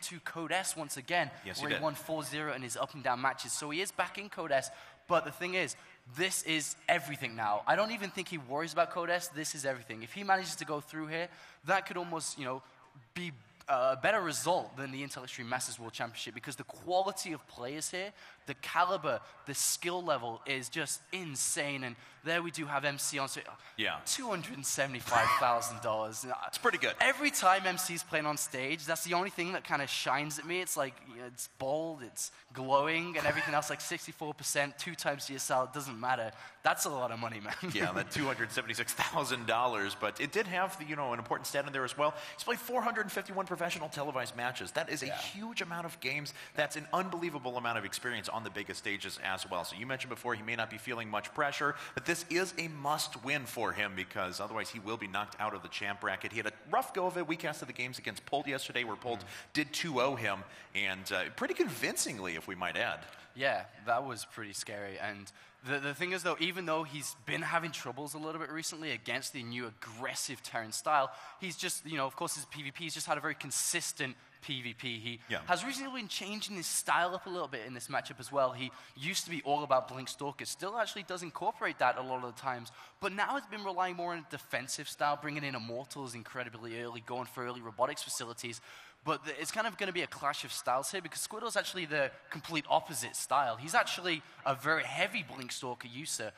into Code S once again, Yes, where he won 4-0 in his up and down matches. So he is back in Code S, but the thing is, this is everything now. I don't even think he worries about Code S. This is everything. If he manages to go through here, that could almost, be a better result than the Intel Extreme Masters World Championship, because the quality of players here, the caliber, the skill level is just insane. And there we do have MC on. So yeah. $275,000. It's pretty good. Every time MC's playing on stage, that's the only thing that kind of shines at me. It's like, it's bold, it's glowing, and everything else like 64%, 2 times GSL, it doesn't matter. That's a lot of money, man. Yeah, that $276,000, but it did have an important stat in there as well. He's played 451 professional televised matches. That is a huge amount of games. That's an unbelievable amount of experience on the biggest stages as well. So you mentioned before he may not be feeling much pressure, but this is a must-win for him, because otherwise he will be knocked out of the champ bracket. He had a rough go of it week after the games against Polt yesterday, where Polt did 2-0 him, and pretty convincingly, if we might add. Yeah, that was pretty scary. And the thing is, though, even though he's been having troubles a little bit recently against the new aggressive Terran style, he's just, of course, his PvP, he's just had a very consistent PvP. He has recently been changing his style up a little bit in this matchup as well. He used to be all about Blink Stalkers, still actually does incorporate that a lot of the times, but now has been relying more on a defensive style, bringing in Immortals incredibly early, going for early robotics facilities. But it's kind of going to be a clash of styles here, because Squirtle's actually the complete opposite style. He's actually a very heavy Blink Stalker user.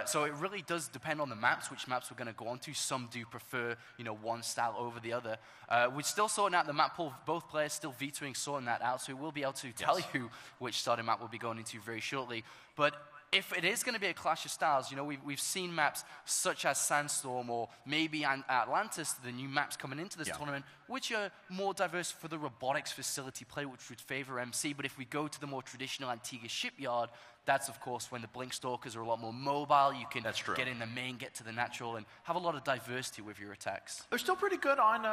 So it really does depend on the maps, which maps we're going to go on to. Some do prefer, one style over the other. We're still sorting out the map pool. Both players still vetoing, sorting that out. So we'll be able to tell you which starting map we'll be going into very shortly. But if it is going to be a clash of styles, we've seen maps such as Sandstorm or maybe Atlantis, the new maps coming into this tournament, which are more diverse for the robotics facility play, which would favor MC. But if we go to the more traditional Antigua shipyard, that's, of course, when the Blink Stalkers are a lot more mobile. You can get in the main, get to the natural, and have a lot of diversity with your attacks. They're still pretty good on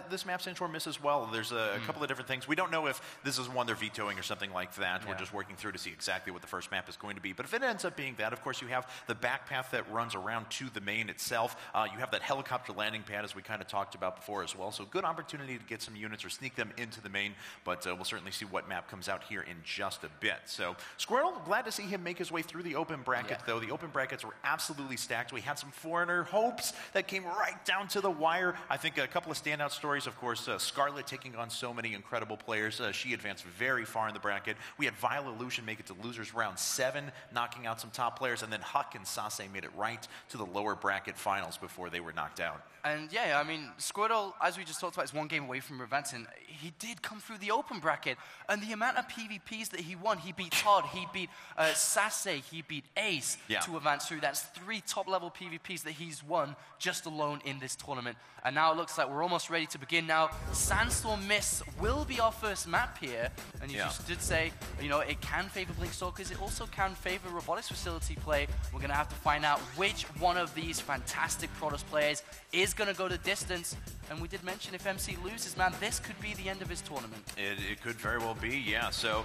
this map's inshore miss as well. There's a couple of different things. We don't know if this is one they're vetoing or something like that. We're just working through to see exactly what the first map is going to be. But if it ends up being that, of course, you have the back path that runs around to the main itself. You have that helicopter landing pad, as we kind of talked about before as well. So good opportunity to get some units or sneak them into the main. But we'll certainly see what map comes out here in just a bit. So Squirtle, glad to see him make his way through the open bracket, though. The open brackets were absolutely stacked. We had some foreigner hopes that came right down to the wire. I think a couple of standout stories, of course, Scarlet taking on so many incredible players. She advanced very far in the bracket. We had Vile Illusion make it to losers round 7, knocking out some top players, and then Huck and Sase made it right to the lower bracket finals before they were knocked out. And yeah, I mean, Squirtle, as we just talked about, is 1 game away from advancing. He did come through the open bracket, and the amount of PvPs that he won, he beat Todd, he beat Sase, he beat Ace to advance through. That's 3 top-level PvPs that he's won just alone in this tournament. And now it looks like we're almost ready to begin now. Sandstorm Mist will be our first map here, and you just did say, it can favor Blink Stalkers, it also can favor robotics facility play. We're going to have to find out which one of these fantastic Protoss players is going to go the distance. And we did mention if MC loses, man, this could be the end of his tournament. It could very well be, yeah. So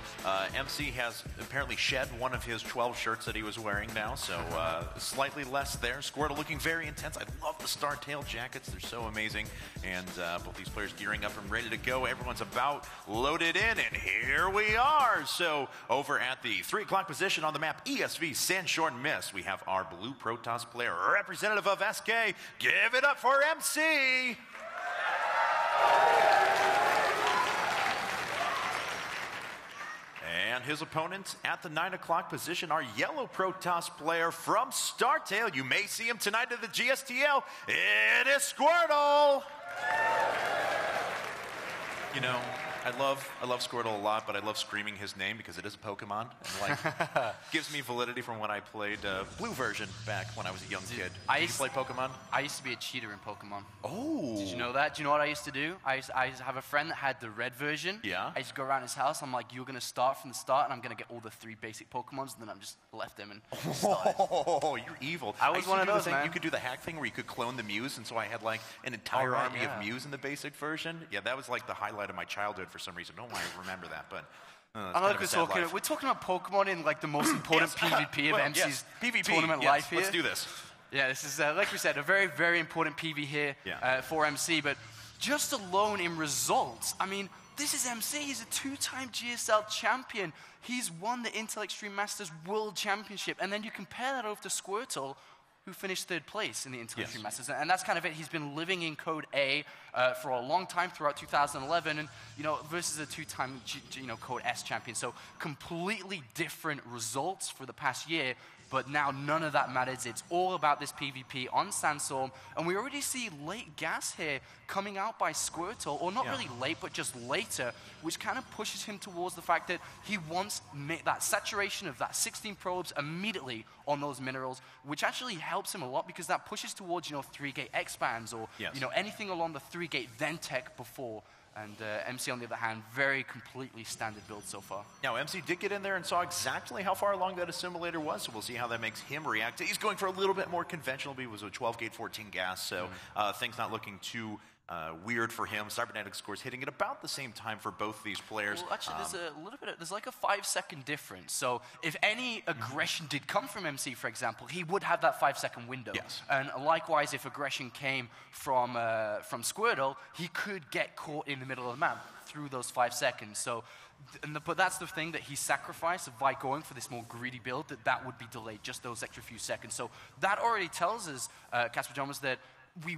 MC has apparently shed one of his 12 shirts that he was wearing now, so slightly less there. Squirtle looking very intense. I love the Star Tail jackets. They're so amazing. And both these players gearing up and ready to go. Everyone's about loaded in, and here we are. So over at the 3 o'clock position on the map, ESV Sandshorn Mist, we have our blue Protoss player, representative of SK. Give it up for MC! And his opponent at the 9 o'clock position, our yellow Protoss player from StarTail. You may see him tonight at the GSTL. It is Squirtle! I love Squirtle a lot, but I love screaming his name because it is a Pokemon. And gives me validity from when I played blue version back when I was a young kid. Did you play Pokemon? I used to be a cheater in Pokemon. Oh. Did you know that? Do you know what I used to do? I used to have a friend that had the red version. Yeah. I used to go around his house. I'm like, you're going to start from the start, and I'm going to get all the 3 basic Pokemons, and then I'm just left them and started. Oh, you're evil. I was one of those, man. You could do the hack thing where you could clone the Mews, and so I had like an entire army of Mews in the basic version. Yeah, that was like the highlight of my childhood for some reason. I don't want to remember that, but we're talking about Pokemon in like the most important PvP of MC's tournament life here. Let's do this. Yeah, this is, like we said, a very, very important PV here for MC, but just alone in results, I mean, this is MC. He's a 2-time GSL champion. He's won the Intel Extreme Masters World Championship. And then you compare that over to Squirtle, who finished 3rd place in the Intel Extreme Masters. And that's kind of it. He's been living in Code A for a long time throughout 2011, and versus a 2-time Code S champion. So completely different results for the past year. But now none of that matters. It's all about this PvP on Sandstorm. And we already see late gas here coming out by Squirtle, or not really late, but just later, which kind of pushes him towards the fact that he wants that saturation of that 16 probes immediately on those minerals, which actually helps him a lot because that pushes towards 3-gate expands or anything along the 3-gate then tech before. And MC, on the other hand, very completely standard build so far. Now, MC did get in there and saw exactly how far along that assimilator was, so we'll see how that makes him react. He's going for a little bit more conventional, but he was a 12-gate 14 gas, so things not looking too weird for him. Cybernetics scores hitting at about the same time for both these players. Well, actually, there's like a 5-second difference. So if any aggression did come from MC, for example, he would have that 5-second window. Yes. And likewise, if aggression came from Squirtle, he could get caught in the middle of the map through those 5 seconds. So, but that's the thing that he sacrificed by going for this more greedy build, that would be delayed just those extra few seconds. So that already tells us, Casper Jonas, that we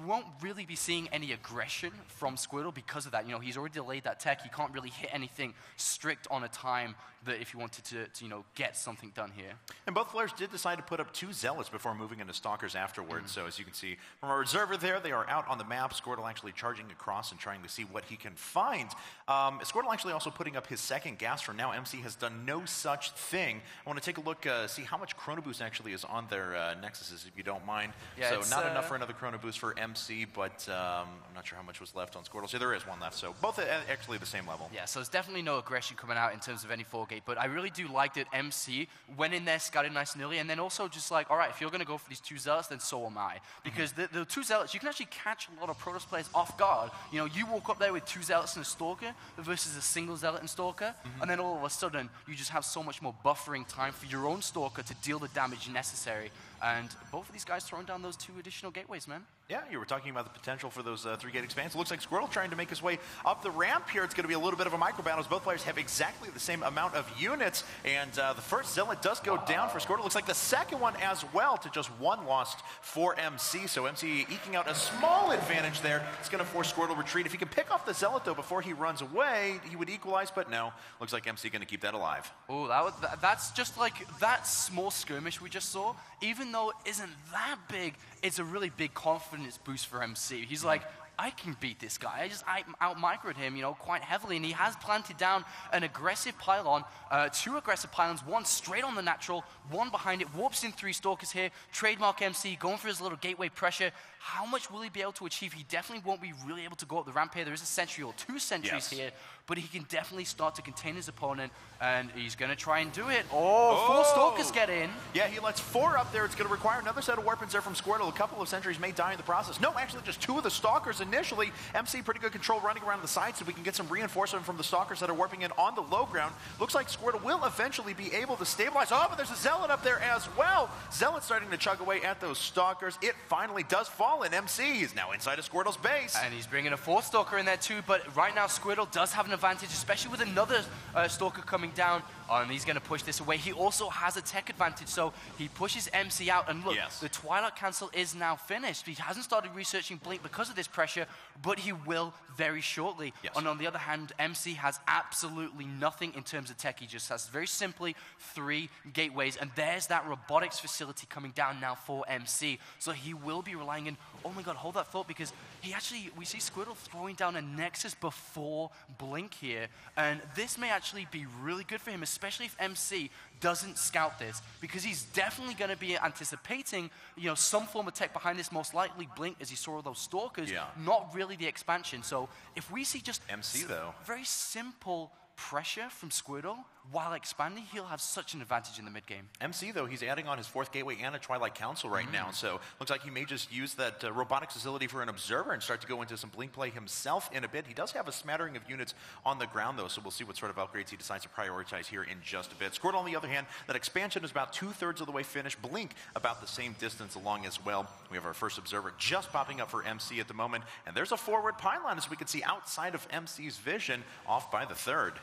won't really be seeing any aggression from Squirtle because of that. He's already delayed that tech. He can't really hit anything strict on a time that if he wanted to get something done here. And both players did decide to put up 2 Zealots before moving into Stalkers afterwards. So as you can see from our observer there, they are out on the map. Squirtle actually charging across and trying to see what he can find. Squirtle actually also putting up his 2nd gas for now. MC has done no such thing. I want to take a look, see how much Chrono Boost actually is on their Nexuses, if you don't mind. Yeah, so not enough for another Chrono Boost for MC, but I'm not sure how much was left on Squirtle. So there is one left, so both actually the same level. Yeah, so there's definitely no aggression coming out in terms of any 4-gate, but I really do like that MC went in there, scouted nice and early, and then also just like, all right, if you're going to go for these 2 Zealots, then so am I. Because the 2 Zealots, you can actually catch a lot of Protoss players off guard. You walk up there with 2 Zealots and a Stalker versus a single Zealot and Stalker, and then all of a sudden, you just have so much more buffering time for your own Stalker to deal the damage necessary. And both of these guys throwing down those 2 additional gateways, man. Yeah, you were talking about the potential for those 3-gate expands. It looks like Squirtle trying to make his way up the ramp here. It's going to be a little bit of a micro battle as both players have exactly the same amount of units. And the first Zealot does go down for Squirtle. Looks like the second one as well, to just 1 lost for MC. So MC eking out a small advantage there. It's going to force Squirtle to retreat. If he can pick off the Zealot, though, before he runs away, he would equalize. But no, looks like MC going to keep that alive. Oh, that's just like that small skirmish we just saw. Even though it isn't that big, it's a really big confidence boost for MC. He's like, I can beat this guy. I out-microed him, quite heavily, and he has planted down an aggressive pylon, 2 aggressive pylons, 1 straight on the natural, 1 behind it, warps in 3 Stalkers here, trademark MC, going for his little gateway pressure. How much will he be able to achieve? He definitely won't be really able to go up the ramp here. There is a sentry or 2 sentries here, but he can definitely start to contain his opponent, and he's going to try and do it. 4 Stalkers get in. Yeah, he lets 4 up there. It's going to require another set of weapons there from Squirtle. A couple of sentries may die in the process. No, actually just 2 of the Stalkers initially. MC pretty good control running around the side so we can get some reinforcement from the Stalkers that are warping in on the low ground. Looks like Squirtle will eventually be able to stabilize. Oh, but there's a Zealot up there as well. Zealot starting to chug away at those Stalkers. It finally does fall, and MC is now inside of Squirtle's base. And he's bringing a 4th Stalker in there too, but right now Squirtle does have an advantage, especially with another Stalker coming down. And he's going to push this away. He also has a tech advantage, so he pushes MC out. And look, the Twilight Cancel is now finished. He hasn't started researching Blink because of this pressure, but he will very shortly. And on the other hand, MC has absolutely nothing in terms of tech. He just has very simply 3 gateways. And there's that robotics facility coming down now for MC. So he will be relying on, oh my god, hold that thought, because we see Squirtle throwing down a Nexus before Blink here. And this may actually be really good for him, especially if MC doesn't scout this, because he's definitely going to be anticipating, some form of tech behind this, most likely Blink, as he saw all those Stalkers, not really the expansion. So if we see just MC, though, very simple pressure from Squirtle while expanding, he'll have such an advantage in the mid game. MC, though, he's adding on his 4th gateway and a Twilight Council right now, so looks like he may just use that robotics facility for an observer and start to go into some blink play himself in a bit. He does have a smattering of units on the ground, though, so we'll see what sort of upgrades he decides to prioritize here in just a bit. Squirtle, on the other hand, that expansion is about 2/3 of the way finished. Blink about the same distance along as well. We have our first observer just popping up for MC at the moment, and there's a forward pylon, as we can see outside of MC's vision, off by the 3rd.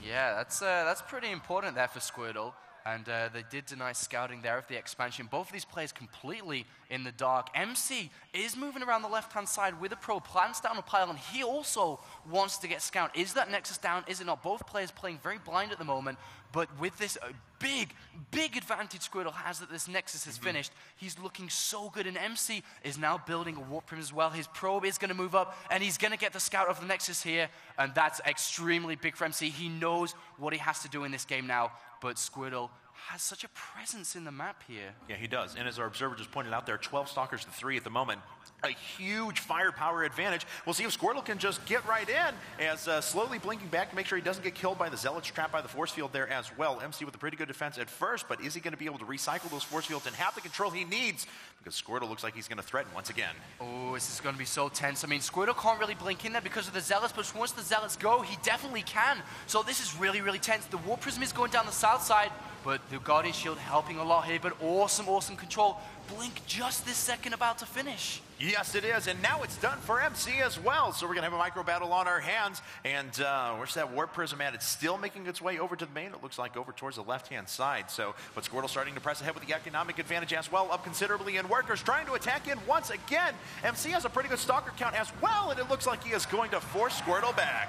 Yeah, that's pretty important there for Squirtle. And they did deny scouting there of the expansion. Both of these players completely in the dark. MC is moving around the left-hand side with a probe, plans down a pylon. He also wants to get scout. Is that Nexus down? Is it not? Both players playing very blind at the moment. But with this big advantage Squirtle has that this Nexus is finished, he's looking so good. And MC is now building a Warp Prism as well. His probe is going to move up, and he's going to get the scout of the Nexus here. And that's extremely big for MC. He knows what he has to do in this game now. But Squirtle has such a presence in the map here. Yeah, he does. And as our observer just pointed out there, 12 Stalkers to 3 at the moment. A huge firepower advantage. We'll see if Squirtle can just get right in as slowly blinking back to make sure he doesn't get killed by the Zealots trapped by the force field there as well. MC with a pretty good defense at first, but is he going to be able to recycle those force fields and have the control he needs? Because Squirtle looks like he's going to threaten once again. Oh, this is going to be so tense. I mean, Squirtle can't really blink in there because of the Zealots, but once the Zealots go, he definitely can. So this is really, really tense. The Warp Prism is going down the south side, but the Guardian Shield helping a lot here, but awesome control. Blink just this second about to finish. Yes, it is, and now it's done for MC as well. So we're going to have a micro battle on our hands, and where's that Warp Prism at? It's still making its way over to the main, it looks like, over towards the left-hand side. So, but Squirtle starting to press ahead with the economic advantage as well, up considerably in workers, trying to attack in once again. MC has a pretty good Stalker count as well, and it looks like he is going to force Squirtle back.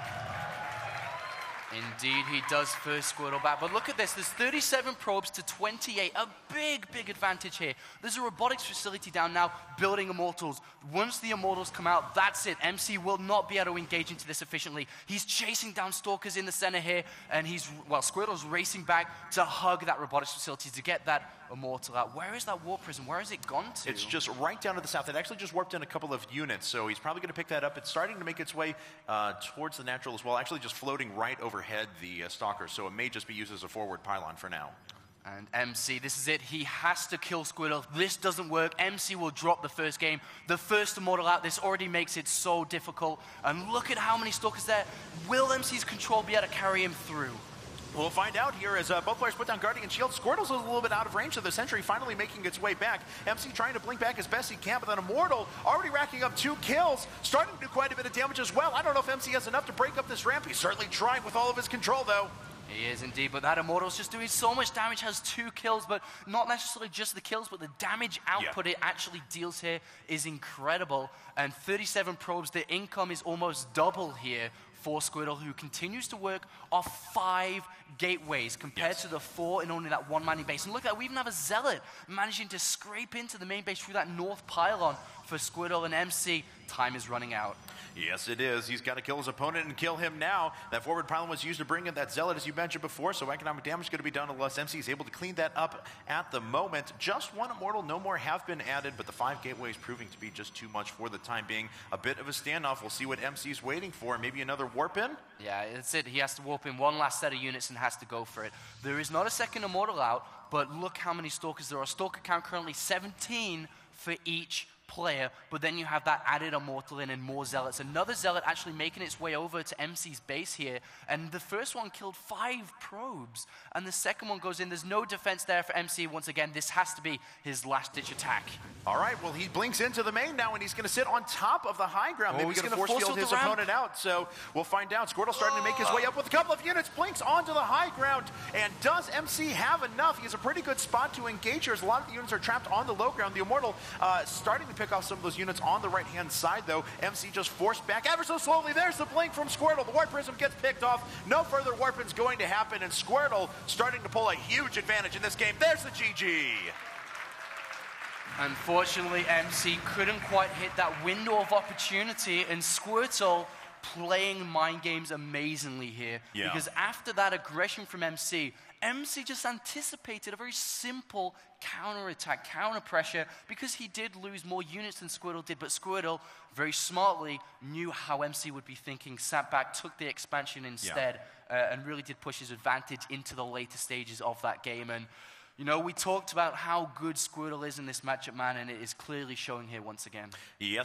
Indeed, he does first Squirtle back. But look at this. There's 37 probes to 28. A big advantage here. There's a robotics facility down now building Immortals. Once the Immortals come out, that's it. MC will not be able to engage into this efficiently. He's chasing down Stalkers in the center here, and Squirtle's racing back to hug that robotics facility to get that Immortal out. Where is that Warp Prism? Where has it gone to? It's just right down to the south. It actually just warped in a couple of units, so he's probably going to pick that up. It's starting to make its way towards the natural as well, actually just floating right overhead the Stalker, so it may just be used as a forward pylon for now. And MC, this is it. He has to kill Squirtle. This doesn't work. MC will drop the first game. The first Immortal out. This already makes it so difficult. And look at how many Stalkers there. Will MC's control be able to carry him through? We'll find out here as both players put down Guardian Shield. Squirtle's a little bit out of range of the Sentry, finally making its way back. MC trying to blink back as best he can, but then Immortal already racking up 2 kills, starting to do quite a bit of damage as well. I don't know if MC has enough to break up this ramp. He's certainly trying with all of his control, though. He is indeed, but that Immortal's just doing so much damage, has 2 kills, but not necessarily just the kills, but the damage output it actually deals here is incredible. And 37 probes, the income is almost double here for Squirtle, who continues to work off 5 gateways compared to the 4 in only that 1 mining base. And look at that, we even have a Zealot managing to scrape into the main base through that north pylon for Squirtle and MC. Time is running out. Yes, it is. He's got to kill his opponent and kill him now. That forward pylon was used to bring in that Zealot, as you mentioned before, so economic damage is going to be done unless MC is able to clean that up at the moment. Just 1 Immortal, no more have been added, but the 5 gateways proving to be just too much for the time being. A bit of a standoff. We'll see what MC's waiting for. Maybe another warp in? Yeah, that's it. He has to warp in 1 last set of units and has to go for it. There is not a second Immortal out, but look how many Stalkers there are. Stalker count currently 17 for each player, but then you have that added Immortal in and more Zealots. Another Zealot actually making its way over to MC's base here, and the first one killed 5 probes, and the second one goes in. There's no defense there for MC. Once again, this has to be his last-ditch attack. All right, well, he blinks into the main now, and he's going to sit on top of the high ground. Maybe he's going to force field his opponent out, so we'll find out. Squirtle starting to make his way up with a couple of units, blinks onto the high ground, and does MC have enough? He has a pretty good spot to engage here, as a lot of the units are trapped on the low ground. The Immortal starting to pick off some of those units on the right-hand side, though. MC just forced back ever so slowly. There's the blink from Squirtle. The Warp Prism gets picked off. No further warping's going to happen, and Squirtle starting to pull a huge advantage in this game. There's the GG. Unfortunately, MC couldn't quite hit that window of opportunity, and Squirtle playing mind games amazingly here. Because after that aggression from MC, MC just anticipated a very simple counter-attack, counter-pressure, because he did lose more units than Squirtle did, but Squirtle very smartly knew how MC would be thinking, sat back, took the expansion instead, and really did push his advantage into the later stages of that game. And, you know, we talked about how good Squirtle is in this matchup, man, and it is clearly showing here once again. Yes.